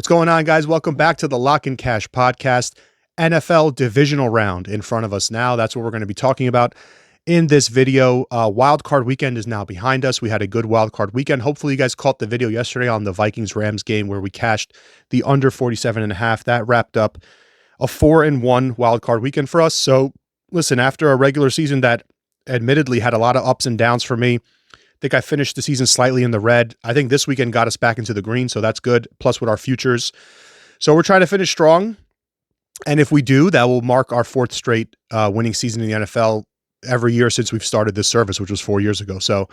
What's going on, guys? Welcome back to the Lock and Cash podcast. NFL divisional round in front of us now. That's what we're going to be talking about in this video. Wild card weekend is now behind us. We had a good wild card weekend. Hopefully you guys caught the video yesterday on the Vikings-Rams game where we cashed the under 47.5. That wrapped up a 4-1 wild card weekend for us. So listen, after a regular season that admittedly had a lot of ups and downs for me, I think I finished the season slightly in the red. I think this weekend got us back into the green, so that's good. Plus with our futures. So we're trying to finish strong. And if we do, that will mark our fourth straight winning season in the NFL every year since we've started this service, which was 4 years ago. So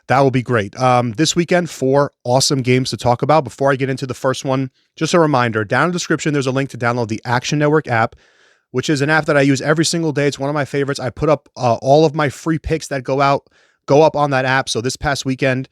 that will be great. This weekend, 4 awesome games to talk about. Before I get into the first one, just a reminder, down in the description, there's a link to download the Action Network app, which is an app that I use every single day. It's one of my favorites. I put up all of my free picks that go up on that app. So this past weekend,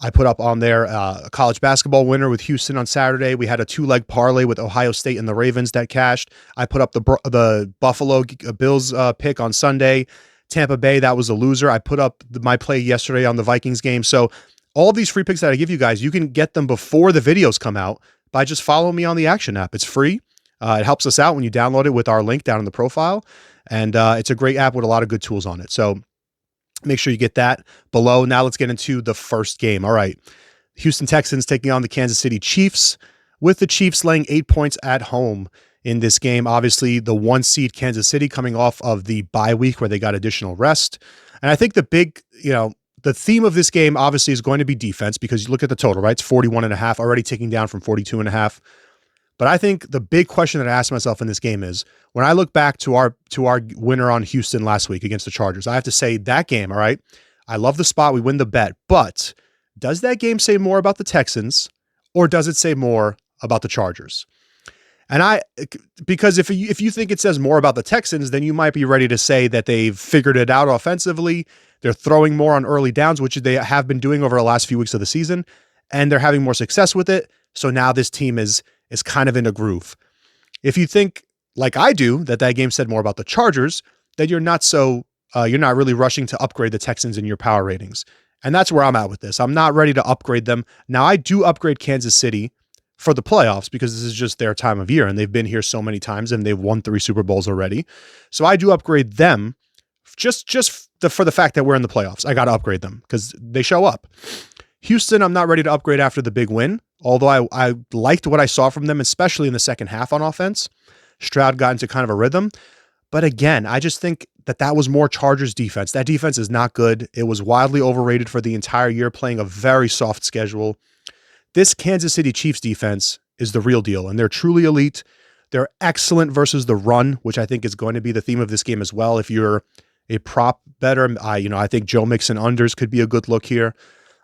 I put up on there a college basketball winner with Houston on Saturday. We had a 2-leg parlay with Ohio State and the Ravens that cashed. I put up the Buffalo Bills pick on Sunday. Tampa Bay, that was a loser. I put up my play yesterday on the Vikings game. So all of these free picks that I give you guys, you can get them before the videos come out by just following me on the Action app. It's free. It helps us out when you download it with our link down in the profile. And it's a great app with a lot of good tools on it. So make sure you get that below. Now let's get into the first game. All right. Houston Texans taking on the Kansas City Chiefs, with the Chiefs laying 8 points at home in this game. Obviously, the 1 seed Kansas City coming off of the bye week where they got additional rest. And I think the theme of this game obviously is going to be defense, because you look at the total, right? It's 41.5, already ticking down from 42.5. But I think the big question that I asked myself in this game is, when I look back to our winner on Houston last week against the Chargers, I have to say that game, all right, I love the spot. We win the bet. But does that game say more about the Texans, or does it say more about the Chargers? And because if you think it says more about the Texans, then you might be ready to say that they've figured it out offensively. They're throwing more on early downs, which they have been doing over the last few weeks of the season, and they're having more success with it. So now this team is kind of in a groove. If you think, like I do, that game said more about the Chargers, then you're not really rushing to upgrade the Texans in your power ratings. And that's where I'm at with this. I'm not ready to upgrade them. Now, I do upgrade Kansas City for the playoffs because this is just their time of year, and they've been here so many times and they've won 3 Super Bowls already. So I do upgrade them just for the fact that we're in the playoffs. I got to upgrade them because they show up. Houston, I'm not ready to upgrade after the big win, although I liked what I saw from them, especially in the second half on offense. Stroud got into kind of a rhythm. But again, I just think that was more Chargers defense. That defense is not good. It was wildly overrated for the entire year, playing a very soft schedule. This Kansas City Chiefs defense is the real deal, and they're truly elite. They're excellent versus the run, which I think is going to be the theme of this game as well. If you're a prop better, I think Joe Mixon unders could be a good look here.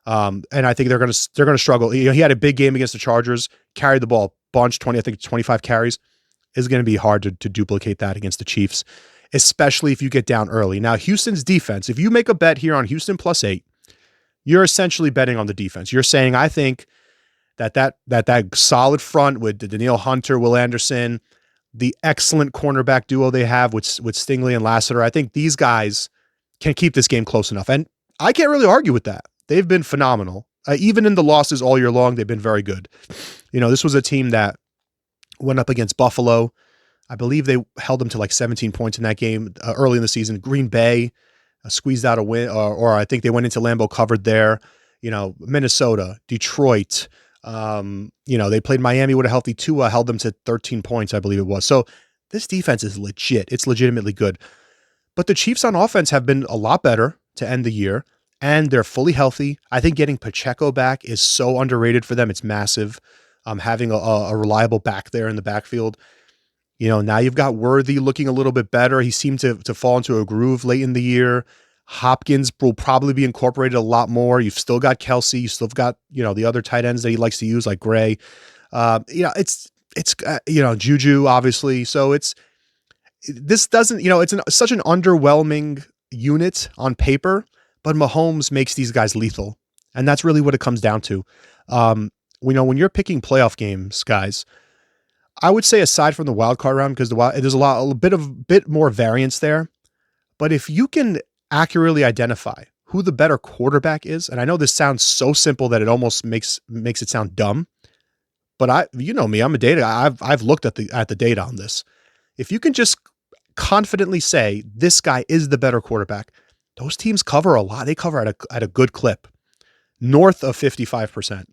And I think they're going to struggle. He had a big game against the Chargers, carried the ball a bunch, 25 carries. Is going to be hard to duplicate that against the Chiefs, especially if you get down early. Now, Houston's defense, if you make a bet here on Houston +8, you're essentially betting on the defense. You're saying, I think that solid front with Danielle Hunter, Will Anderson, the excellent cornerback duo they have with Stingley and Lassiter, I think these guys can keep this game close enough. And I can't really argue with that. They've been phenomenal. Even in the losses all year long, they've been very good. This was a team that went up against Buffalo. I believe they held them to like 17 points in that game early in the season. Green Bay squeezed out a win, or I think they went into Lambeau covered there. Minnesota, Detroit. They played Miami with a healthy Tua, held them to 13 points, I believe it was. So this defense is legit. It's legitimately good. But the Chiefs on offense have been a lot better to end the year, and they're fully healthy. I think getting Pacheco back is so underrated for them. It's massive. Having a reliable back there in the backfield. Now you've got Worthy looking a little bit better. He seemed to fall into a groove late in the year. Hopkins will probably be incorporated a lot more. You've still got Kelsey. You still got, the other tight ends that he likes to use, like Gray. It's Juju, obviously. So it's such an underwhelming unit on paper, but Mahomes makes these guys lethal. And that's really what it comes down to. When you're picking playoff games, guys, I would say aside from the wild card round, because there's a bit more variance there. But if you can accurately identify who the better quarterback is, and I know this sounds so simple that it almost makes it sound dumb, but you know me, I'm a data. I've looked at the data on this. If you can just confidently say this guy is the better quarterback, those teams cover a lot. They cover at a good clip, north of 55%.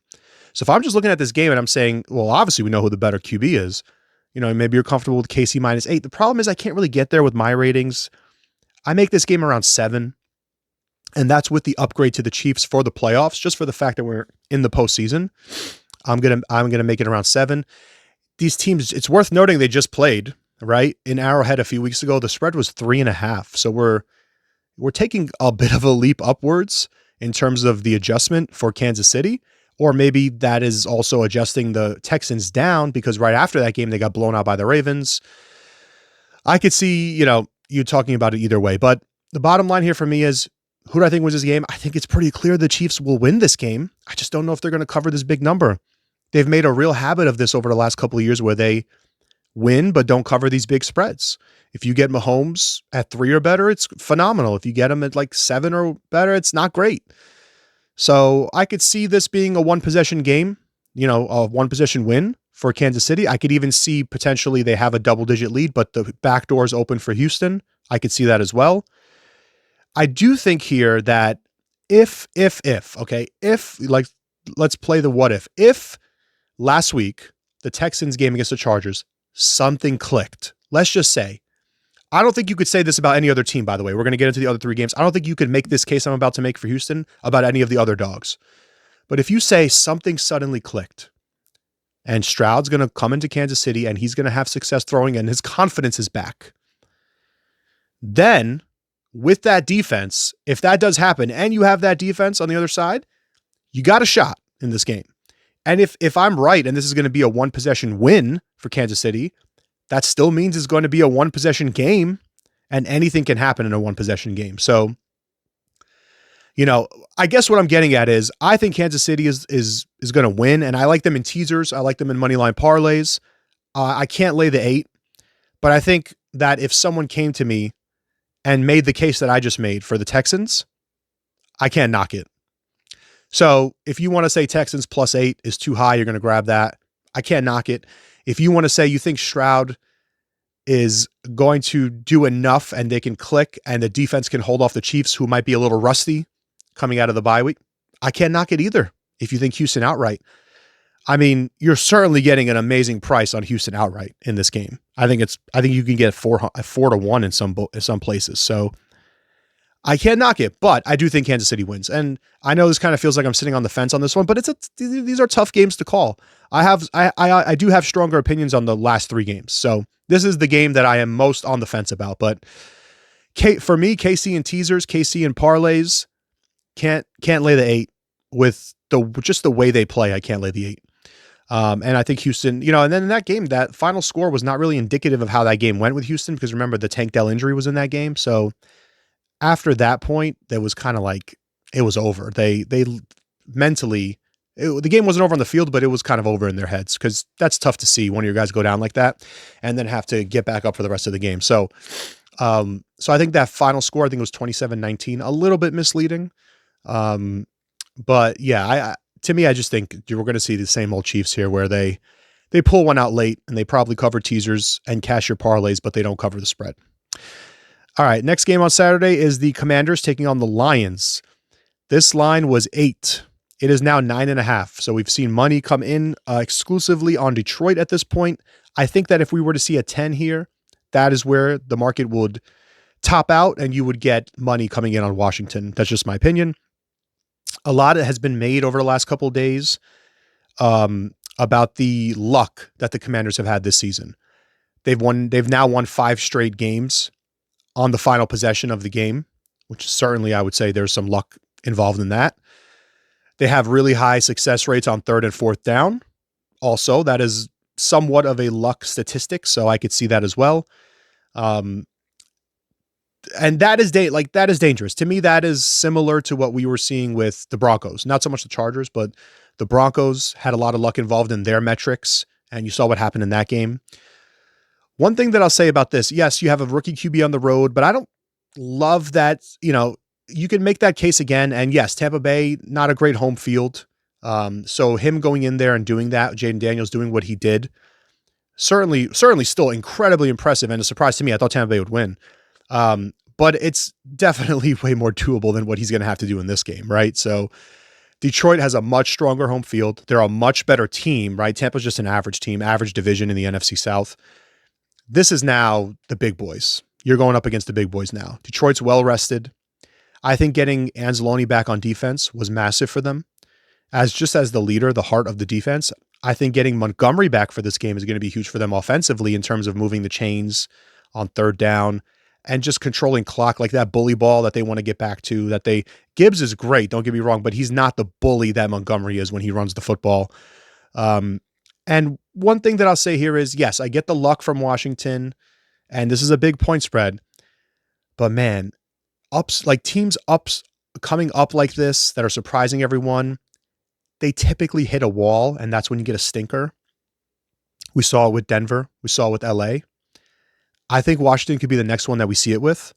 So if I'm just looking at this game and I'm saying, well, obviously we know who the better QB is, you know, maybe you're comfortable with KC -8. The problem is I can't really get there with my ratings. I make this game around 7, and that's with the upgrade to the Chiefs for the playoffs, just for the fact that we're in the postseason. I'm gonna make it around 7. These teams, it's worth noting they just played, right? In Arrowhead a few weeks ago, the spread was 3.5. So we're taking a bit of a leap upwards in terms of the adjustment for Kansas City, or maybe that is also adjusting the Texans down because right after that game, they got blown out by the Ravens. I could see, you know, you talking about it either way, but the bottom line here for me is, who do I think wins this game? I think it's pretty clear the Chiefs will win this game. I just don't know if they're going to cover this big number. They've made a real habit of this over the last couple of years where they win but don't cover these big spreads. If you get Mahomes at 3 or better, it's phenomenal. If you get him at like 7 or better, it's not great. So I could see this being a one-possession game, you know, a one-possession win for Kansas City. I could even see potentially they have a double-digit lead, but the back door is open for Houston. I could see that as well. I do think here that if, like, let's play the what if last week, the Texans game against the Chargers, something clicked. Let's just say, I don't think you could say this about any other team, by the way. We're going to get into the other 3 games. I don't think you could make this case I'm about to make for Houston about any of the other dogs. But if you say something suddenly clicked and Stroud's going to come into Kansas City and he's going to have success throwing and his confidence is back, then with that defense, if that does happen and you have that defense on the other side, you got a shot in this game. And if I'm right and this is going to be a one-possession win for Kansas City, that still means it's going to be a one-possession game, and anything can happen in a one-possession game. So, you know, I guess what I'm getting at is I think Kansas City is going to win, and I like them in teasers. I like them in moneyline parlays. I can't lay the 8, but I think that if someone came to me and made the case that I just made for the Texans, I can't knock it. So if you want to say Texans +8 is too high, you're going to grab that. I can't knock it. If you want to say you think Stroud is going to do enough and they can click and the defense can hold off the Chiefs, who might be a little rusty coming out of the bye week, I can't knock it either. If you think Houston outright, I mean, you're certainly getting an amazing price on Houston outright in this game. I think you can get 4-1 in some places. So I can't knock it, but I do think Kansas City wins. And I know this kind of feels like I'm sitting on the fence on this one, but these are tough games to call. I do have stronger opinions on the last 3 games. So this is the game that I am most on the fence about. But for me, KC and teasers, KC and parlays, can't lay the 8 with just the way they play. I can't lay the 8. And I think Houston, you know, and then in that game, that final score was not really indicative of how that game went with Houston, because remember the Tank Dell injury was in that game. So after that point, that was kind of like, it was over. They mentally, the game wasn't over on the field, but it was kind of over in their heads, because that's tough to see one of your guys go down like that and then have to get back up for the rest of the game. So, so I think that final score, I think it was 27-19, a little bit misleading. But yeah, to me, I just think we're going to see the same old Chiefs here, where they pull one out late and they probably cover teasers and cash your parlays, but they don't cover the spread. All right, next game on Saturday is the Commanders taking on the Lions. This line was 8. It is now 9.5. So we've seen money come in exclusively on Detroit at this point. I think that if we were to see a 10 here, that is where the market would top out and you would get money coming in on Washington. That's just my opinion. A lot has been made over the last couple of days about the luck that the Commanders have had this season. They've now won 5 straight games on the final possession of the game, which certainly I would say there's some luck involved in that. They have really high success rates on 3rd and 4th down. Also, that is somewhat of a luck statistic, so I could see that as well. And that is dangerous. To me, that is similar to what we were seeing with the Broncos. Not so much the Chargers, but the Broncos had a lot of luck involved in their metrics, and you saw what happened in that game. One thing that I'll say about this, yes, you have a rookie QB on the road, but I don't love that. You know, you can make that case again. And yes, Tampa Bay, not a great home field. So him going in there and doing that, Jaden Daniels doing what he did, certainly still incredibly impressive and a surprise to me. I thought Tampa Bay would win. But it's definitely way more doable than what he's going to have to do in this game, right? So Detroit has a much stronger home field. They're a much better team, right? Tampa's just an average team, average division in the NFC South. This is now the big boys. You're going up against the big boys now. Detroit's well rested. I think getting Anzalone back on defense was massive for them. As the leader, the heart of the defense, I think getting Montgomery back for this game is going to be huge for them offensively in terms of moving the chains on third down and just controlling clock, like that bully ball that they want to get back to. Gibbs is great, don't get me wrong, but he's not the bully that Montgomery is when he runs the football. And one thing that I'll say here is, yes, I get the luck from Washington, and this is a big point spread, but man, teams coming up like this that are surprising everyone, they typically hit a wall, and that's when you get a stinker. We saw it with Denver. We saw it with LA. I think Washington could be the next one that we see it with.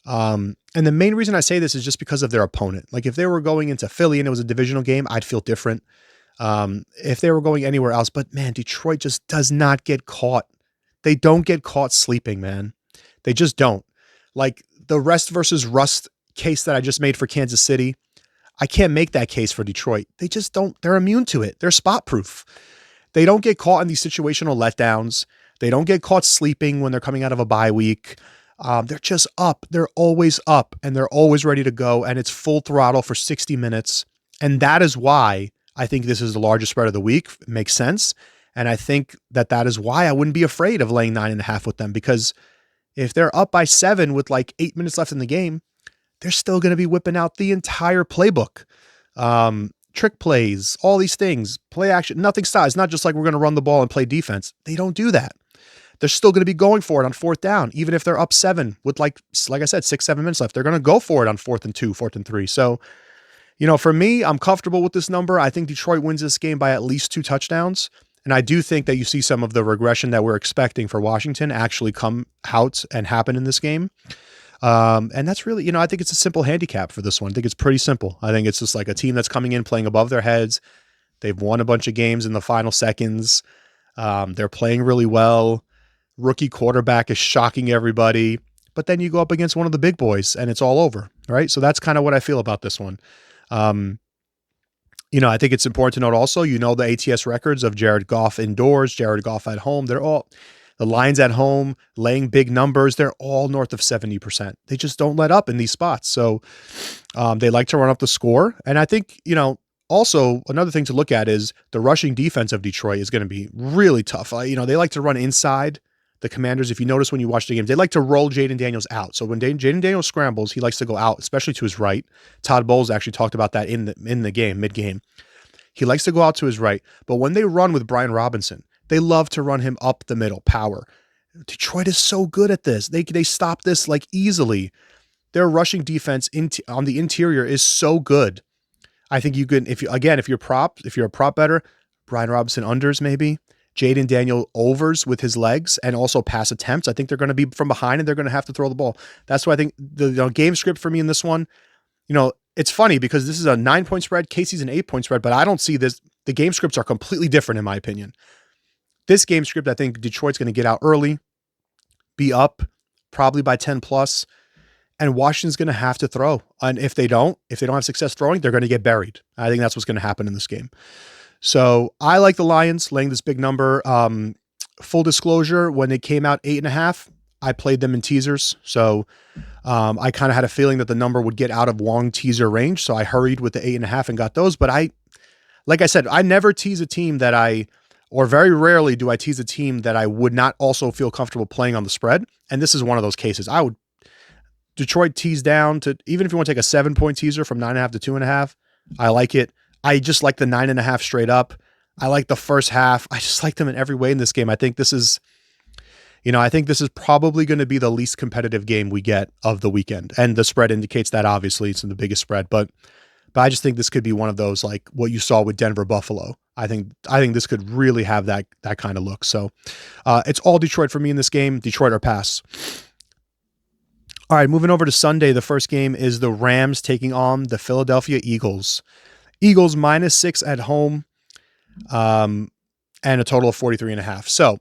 And the main reason I say this is just because of their opponent. Like if they were going into Philly and it was a divisional game, I'd feel different. If they were going anywhere else, but man, Detroit just does not get caught. They don't get caught sleeping, man. They just don't. Like the rest versus rust case that I just made for Kansas City, I can't make that case for Detroit. They just don't. They're immune to it. They're spot proof. They don't get caught in these situational letdowns. They don't get caught sleeping when they're coming out of a bye week. They're just up. They're always up and they're always ready to go. And it's full throttle for 60 minutes. And that is why I think this is the largest spread of the week. It makes sense. And I think that is why I wouldn't be afraid of laying 9.5 with them, because if they're up by 7 with like 8 minutes left in the game, they're still going to be whipping out the entire playbook. Trick plays, all these things, play action, nothing stops. It's not just like we're going to run the ball and play defense. They don't do that. They're still going to be going for it on fourth down, even if they're up 7 with like I said, 6-7 minutes left. They're going to go for it on 4th and 2, 4th and 3. So, for me, I'm comfortable with this number. I think Detroit wins this game by at least 2 touchdowns. And I do think that you see some of the regression that we're expecting for Washington actually come out and happen in this game. And that's really, I think it's a simple handicap for this one. I think it's pretty simple. I think it's just like a team that's coming in playing above their heads. They've won a bunch of games in the final seconds. They're playing really well. Rookie quarterback is shocking everybody. But then you go up against one of the big boys and it's all over, right? So that's kind of what I feel about this one. I think it's important to note also, the ATS records of Jared Goff indoors, Jared Goff at home. The Lions at home, laying big numbers, they're all north of 70%. They just don't let up in these spots. So they like to run up the score. And I think, also another thing to look at is the rushing defense of Detroit is going to be really tough. They like to run inside the Commanders. If you notice when you watch the games, they like to roll Jaden Daniels out. So when Jaden Daniels scrambles, he likes to go out, especially to his right. Todd Bowles actually talked about that in the game, mid-game. He likes to go out to his right. But when they run with Brian Robinson, they love to run him up the middle, power. Detroit is so good at this. They stop this like easily. Their rushing defense on the interior is so good. I think you can, if you're a prop better, Brian Robinson unders maybe, Jaden Daniel overs with his legs and also pass attempts. I think they're going to be from behind and they're going to have to throw the ball. That's why I think the game script for me in this one, it's funny because this is a 9-point spread. Casey's an 8-point spread, but I don't see this. The game scripts are completely different in my opinion. This game script, I think Detroit's going to get out early, be up probably by 10 plus, and Washington's going to have to throw. And if they don't have success throwing, they're going to get buried. I think that's what's going to happen in this game. So I like the Lions laying this big number. Full disclosure, when they came out 8.5, I played them in teasers. So I kind of had a feeling that the number would get out of long teaser range. So I hurried with the 8.5 and got those. But like I said, I never tease a team or very rarely do I tease a team that I would not also feel comfortable playing on the spread. And this is one of those cases. Detroit tease down to, even if you want to take a 7-point teaser from 9.5 to 2.5, I like it. I just like the 9.5 straight up. I like the first half. I just like them in every way in this game. I think this is probably going to be the least competitive game we get of the weekend. And the spread indicates that, obviously it's the biggest spread, but I just think this could be one of those, like what you saw with Denver Buffalo. I think this could really have that kind of look. So it's all Detroit for me in this game. Detroit or pass. All right, moving over to Sunday. The first game is the Rams taking on the Philadelphia Eagles. Eagles -6 at home, and a total of 43.5. So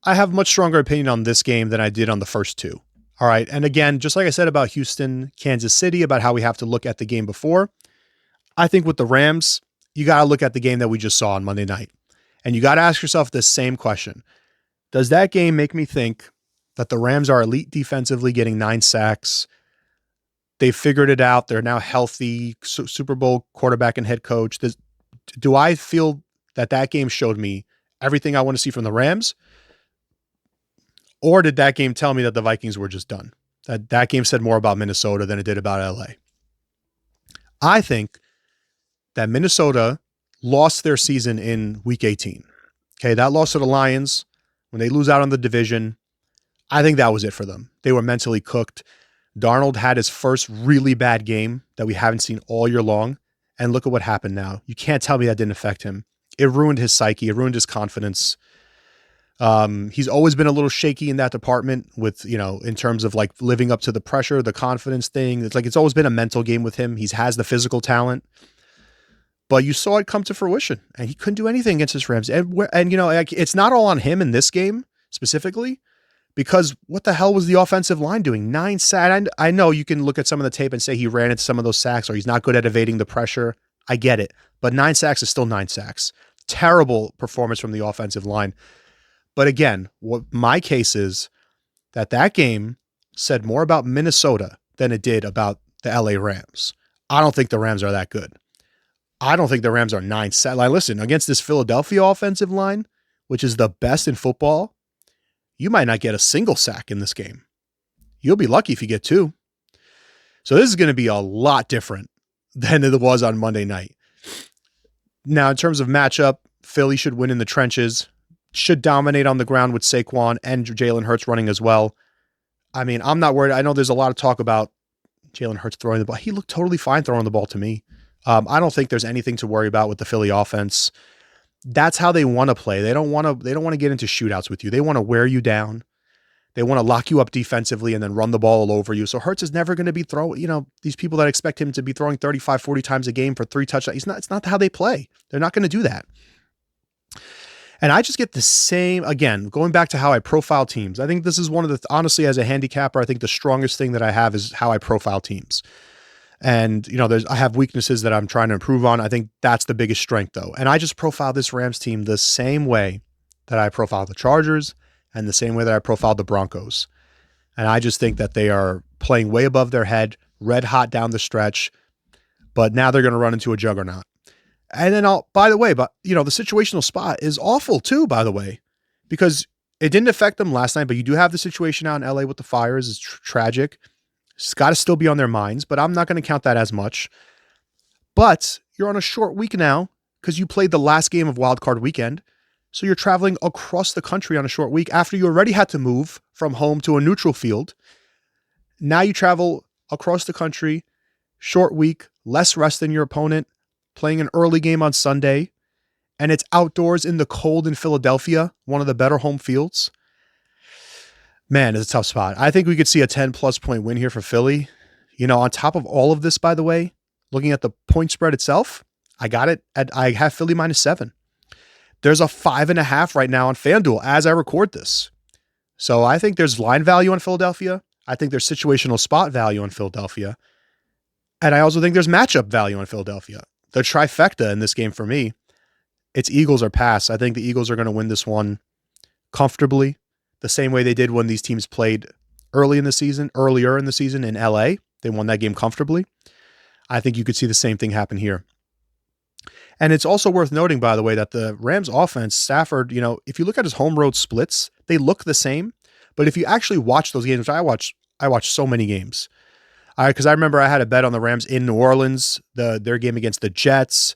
I have much stronger opinion on this game than I did on the first two. All right. And again, just like I said about Houston, Kansas City, about how we have to look at the game before, I think with the Rams, you got to look at the game that we just saw on Monday night. And you got to ask yourself this same question. Does that game make me think that the Rams are elite defensively, getting 9 sacks? They figured it out. They're now healthy, Super Bowl quarterback and head coach. Do I feel that that game showed me everything I want to see from the Rams? Or did that game tell me that the Vikings were just done? That game said more about Minnesota than it did about LA. I think that Minnesota lost their season in week 18. Okay, that loss to the Lions, when they lose out on the division, I think that was it for them. They were mentally cooked. Darnold had his first really bad game that we haven't seen all year long. And look at what happened now. You can't tell me that didn't affect him. It ruined his psyche. It ruined his confidence. He's always been a little shaky in that department with, in terms of like living up to the pressure, the confidence thing. It's always been a mental game with him. He has the physical talent, but you saw it come to fruition and he couldn't do anything against his Rams. And it's not all on him in this game specifically, because what the hell was the offensive line doing? 9 sacks. I know you can look at some of the tape and say he ran into some of those sacks or he's not good at evading the pressure. I get it, but 9 sacks is still 9 sacks. Terrible performance from the offensive line. But again, what my case is that game said more about Minnesota than it did about the LA Rams. I don't think the Rams are that good. I don't think the Rams are 9 sacks. Like, listen, against this Philadelphia offensive line, which is the best in football, you might not get a single sack in this game. You'll be lucky if you get 2. So this is going to be a lot different than it was on Monday night. Now, in terms of matchup, Philly should win in the trenches. Should dominate on the ground with Saquon and Jalen Hurts running as well. I mean, I'm not worried. I know there's a lot of talk about Jalen Hurts throwing the ball. He looked totally fine throwing the ball to me. I don't think there's anything to worry about with the Philly offense. That's how they want to play. They don't want to get into shootouts with you. They want to wear you down. They want to lock you up defensively and then run the ball all over you. So Hurts is never going to be throwing, these people that expect him to be throwing 35, 40 times a game for 3 touchdowns. It's not how they play. They're not going to do that. And I just get the same, again, going back to how I profile teams. I think this is one of the, honestly, as a handicapper, I think the strongest thing that I have is how I profile teams. And, I have weaknesses that I'm trying to improve on. I think that's the biggest strength, though. And I just profile this Rams team the same way that I profile the Chargers and the same way that I profile the Broncos. And I just think that they are playing way above their head, red hot down the stretch, but now they're going to run into a juggernaut. And then by the way, the situational spot is awful too, by the way, because it didn't affect them last night, but you do have the situation out in LA with the fires. It's tragic. It's got to still be on their minds, but I'm not going to count that as much. But you're on a short week now because you played the last game of Wild Card Weekend. So you're traveling across the country on a short week after you already had to move from home to a neutral field. Now you travel across the country, short week, less rest than your opponent, playing an early game on Sunday, and it's outdoors in the cold in Philadelphia, one of the better home fields. Man, it's a tough spot. I think we could see a 10-plus point win here for Philly. On top of all of this, by the way, looking at the point spread itself, I have Philly -7. There's a 5.5 right now on FanDuel as I record this. So I think there's line value on Philadelphia. I think there's situational spot value on Philadelphia. And I also think there's matchup value on Philadelphia. The trifecta in this game for me, it's Eagles or pass. I think the Eagles are going to win this one comfortably, the same way they did when these teams played earlier in the season in LA. They won that game comfortably. I think you could see the same thing happen here. And it's also worth noting, by the way, that the Rams offense, Stafford, if you look at his home road splits, they look the same. But if you actually watch those games, which I watch so many games. Because I remember I had a bet on the Rams in New Orleans, their game against the Jets.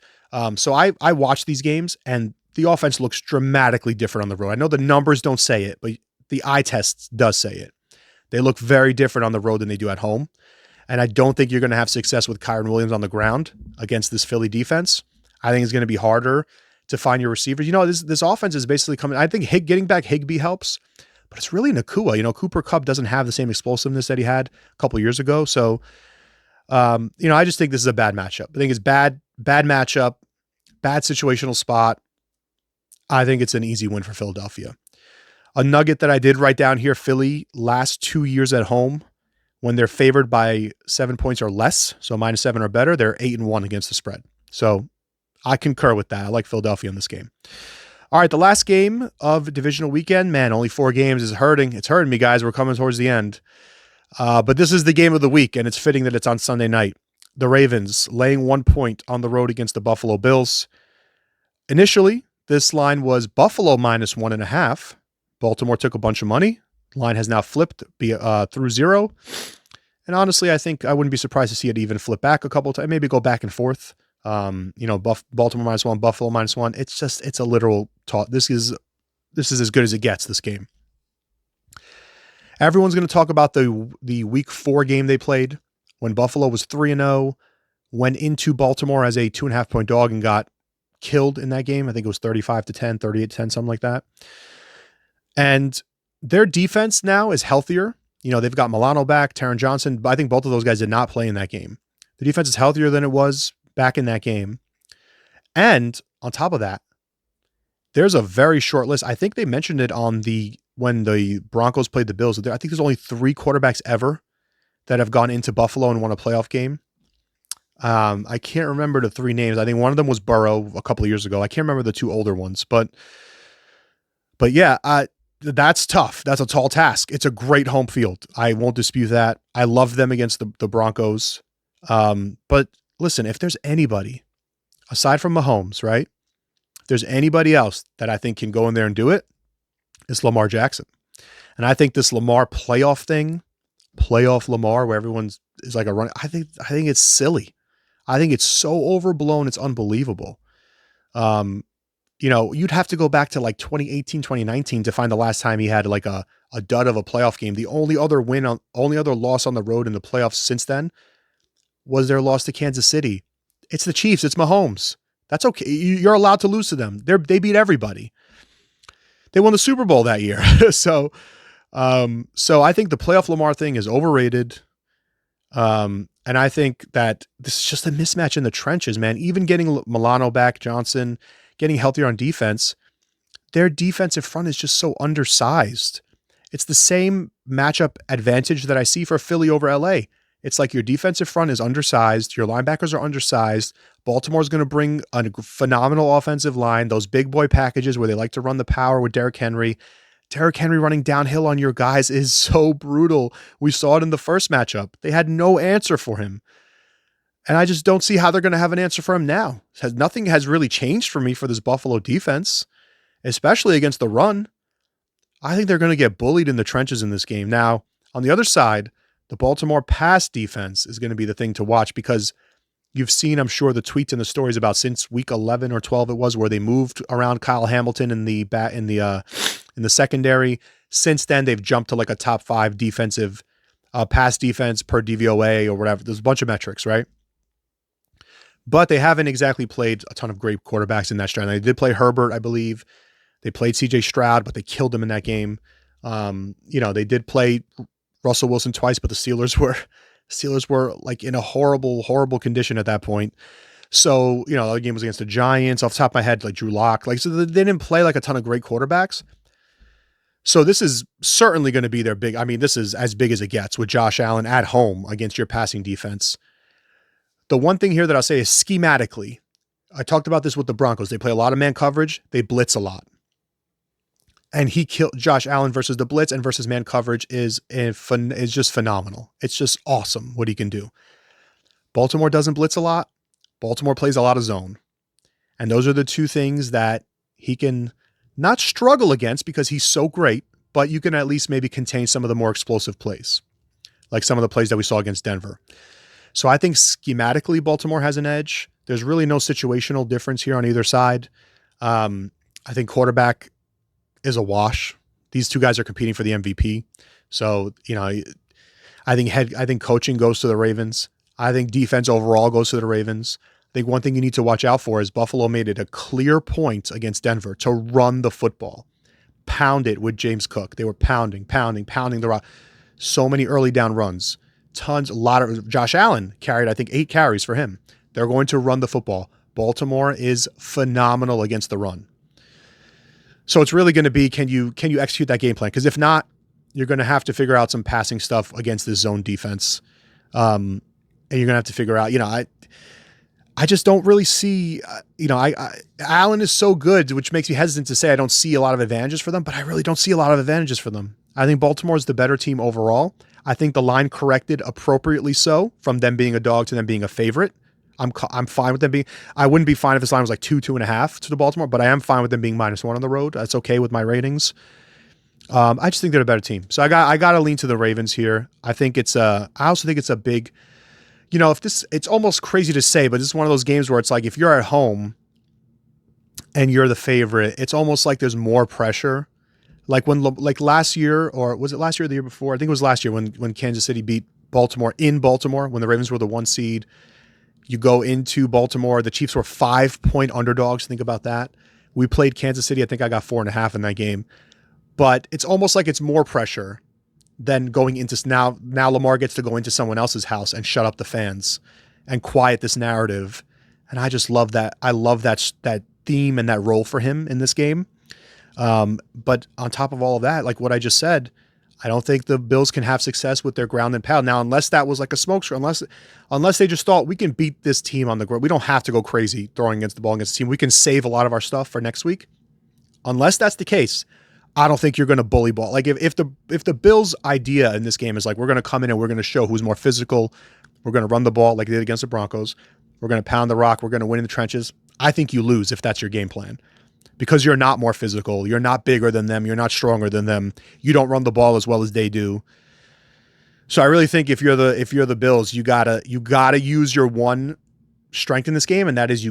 So I watched these games, and the offense looks dramatically different on the road. I know the numbers don't say it, but the eye test does say it. They look very different on the road than they do at home. And I don't think you're going to have success with Kyren Williams on the ground against this Philly defense. I think it's going to be harder to find your receivers. This offense is basically coming. I think getting back Higbee helps, but it's really Nakua. Cooper Kupp doesn't have the same explosiveness that he had a couple years ago. So I just think this is a bad matchup. I think it's bad matchup, bad situational spot. I think it's an easy win for Philadelphia. A nugget that I did write down here, Philly last 2 years at home, when they're favored by 7 points or less, so -7 or better, they're 8-1 against the spread. So I concur with that. I like Philadelphia in this game. All right, the last game of divisional weekend, man, only 4 games is hurting. It's hurting me, guys. We're coming towards the end. But this is the game of the week, and it's fitting that it's on Sunday night. The Ravens laying 1 point on the road against the Buffalo Bills. Initially, this line was Buffalo -1.5. Baltimore took a bunch of money. The line has now flipped through 0. And honestly, I think I wouldn't be surprised to see it even flip back a couple of times, maybe go back and forth. Baltimore -1, Buffalo -1. It's a literal talk. This is as good as it gets, this game. Everyone's going to talk about the week 4 game they played when Buffalo was 3-0, went into Baltimore as a 2.5-point dog and got killed in that game. I think it was 35-10, 38-10, something like that. And their defense now is healthier. They've got Milano back, Taron Johnson. But I think both of those guys did not play in that game. The defense is healthier than it was back in that game. And on top of that, there's a very short list. I think they mentioned it when the Broncos played the Bills. I think there's only 3 quarterbacks ever that have gone into Buffalo and won a playoff game. I can't remember the 3 names. I think one of them was Burrow a couple of years ago. I can't remember the 2 older ones, but yeah, that's tough. That's a tall task. It's a great home field. I won't dispute that. I love them against the Broncos. But listen, if there's anybody aside from Mahomes, right? If there's anybody else that I think can go in there and do it, it's Lamar Jackson. And I think this Lamar playoff thing, playoff Lamar, where everyone's is like a run. I think it's silly. I think it's so overblown. It's unbelievable. You'd have to go back to like 2018, 2019 to find the last time he had like a dud of a playoff game. The only other loss on the road in the playoffs since then was their loss to Kansas City. It's the Chiefs. It's Mahomes. That's okay. You're allowed to lose to them. They beat everybody. They won the Super Bowl that year. So I think the playoff Lamar thing is overrated. And I think that this is just a mismatch in the trenches, man. Even getting Milano back, Johnson, getting healthier on defense, their defensive front is just so undersized. It's the same matchup advantage that I see for Philly over LA. It's like your defensive front is undersized. Your linebackers are undersized. Baltimore's going to bring a phenomenal offensive line. Those big boy packages where they like to run the power with Derrick Henry. Derrick Henry running downhill on your guys is so brutal. We saw it in the first matchup. They had no answer for him. And I just don't see how they're going to have an answer for him now. Nothing has really changed for me for this Buffalo defense, especially against the run. I think they're going to get bullied in the trenches in this game. Now, on the other side, the Baltimore pass defense is going to be the thing to watch because you've seen, I'm sure, the tweets and the stories about since week 11 or 12 it was where they moved around Kyle Hamilton in the secondary. Since then, they've jumped to like a top 5 defensive pass defense per DVOA or whatever. There's a bunch of metrics, right? But they haven't exactly played a ton of great quarterbacks in that stretch. They did play Herbert, I believe. They played CJ Stroud, but they killed him in that game. They did play Russell Wilson twice, but the Steelers were like in a horrible, horrible condition at that point. So, the other game was against the Giants. Off the top of my head, like Drew Lock. So they didn't play like a ton of great quarterbacks. So this is certainly going to be their big. I mean, this is as big as it gets with Josh Allen at home against your passing defense. The one thing here that I'll say is schematically, I talked about this with the Broncos. They play a lot of man coverage. They blitz a lot. And he killed Josh Allen versus the blitz and versus man coverage is just phenomenal. It's just awesome what he can do. Baltimore doesn't blitz a lot. Baltimore plays a lot of zone. And those are the two things that he can not struggle against because he's so great, but you can at least maybe contain some of the more explosive plays, like some of the plays that we saw against Denver. So I think schematically, Baltimore has an edge. There's really no situational difference here on either side. I think quarterback is a wash. These two guys are competing for the MVP. So, I think coaching goes to the Ravens. I think defense overall goes to the Ravens. I think one thing you need to watch out for is Buffalo made it a clear point against Denver to run the football, pound it with James Cook. They were pounding the rock. So many early down runs. Josh Allen carried, I think, 8 carries for him. They're going to run the football. Baltimore is phenomenal against the run. So it's really going to be, can you execute that game plan? Because if not, you're going to have to figure out some passing stuff against this zone defense. And you're going to have to figure out, I just don't really see, Allen is so good, which makes me hesitant to say I don't see a lot of advantages for them, but I really don't see a lot of advantages for them. I think Baltimore is the better team overall. I think the line corrected appropriately so from them being a dog to them being a favorite. I'm fine with them being, I wouldn't be fine if this line was like 2.5 to the Baltimore, but I am fine with them being -1 on the road. That's okay with my ratings. I just think they're a better team. So I got to lean to the Ravens here. I think I also think it's a big, it's almost crazy to say, but this is one of those games where it's like, if you're at home and you're the favorite, it's almost like there's more pressure. Like last year, or was it last year or the year before? I think it was last year when Kansas City beat Baltimore in Baltimore, when the Ravens were the 1 seed. You go into Baltimore, the Chiefs were 5-point underdogs. Think about that. We played Kansas City. I think I got 4.5 in that game. But it's almost like it's more pressure than going into now Lamar gets to go into someone else's house and shut up the fans and quiet this narrative. And I just love that. I love that theme and that role for him in this game. But on top of all of that, like what I just said, I don't think the Bills can have success with their ground and pound. Now, unless that was like a smokescreen, unless they just thought we can beat this team on the ground, we don't have to go crazy throwing against the ball against the team. We can save a lot of our stuff for next week. Unless that's the case, I don't think you're going to bully ball. Like if the Bills' idea in this game is like, we're going to come in and we're going to show who's more physical, we're going to run the ball like they did against the Broncos, we're going to pound the rock, we're going to win in the trenches, I think you lose if that's your game plan. Because you're not more physical, you're not bigger than them, you're not stronger than them, you don't run the ball as well as they do. So I really think if you're the Bills, you gotta use your one strength in this game, and that is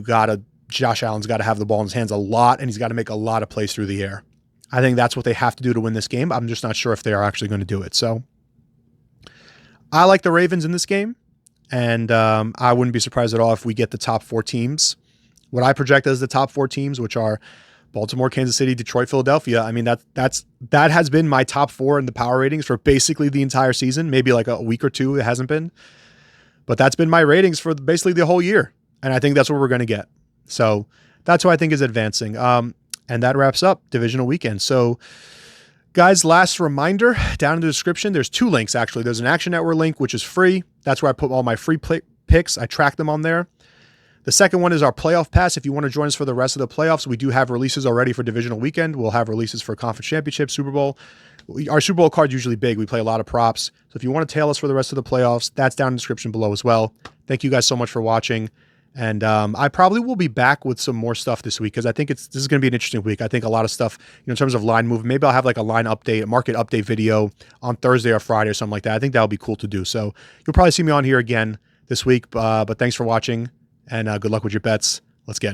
Josh Allen's got to have the ball in his hands a lot, and he's got to make a lot of plays through the air. I think that's what they have to do to win this game. I'm just not sure if they are actually going to do it. So I like the Ravens in this game, and I wouldn't be surprised at all if we get the top 4 teams. What I project as the top 4 teams, which are Baltimore, Kansas City, Detroit, Philadelphia. I mean, that has been my top 4 in the power ratings for basically the entire season. Maybe like a week or two it hasn't been. But that's been my ratings for basically the whole year. And I think that's what we're going to get. So that's who I think is advancing. And that wraps up divisional weekend. So guys, last reminder, down in the description, there's 2 links actually. There's an Action Network link, which is free. That's where I put all my free picks. I track them on there. The second one is our playoff pass. If you want to join us for the rest of the playoffs, we do have releases already for divisional weekend. We'll have releases for Conference Championship, Super Bowl. Our Super Bowl card's usually big. We play a lot of props. So if you want to tail us for the rest of the playoffs, that's down in the description below as well. Thank you guys so much for watching. And I probably will be back with some more stuff this week because I think this is going to be an interesting week. I think a lot of stuff, in terms of line movement, maybe I'll have like a line update, a market update video on Thursday or Friday or something like that. I think that'll be cool to do. So you'll probably see me on here again this week. But thanks for watching. And good luck with your bets. Let's get it.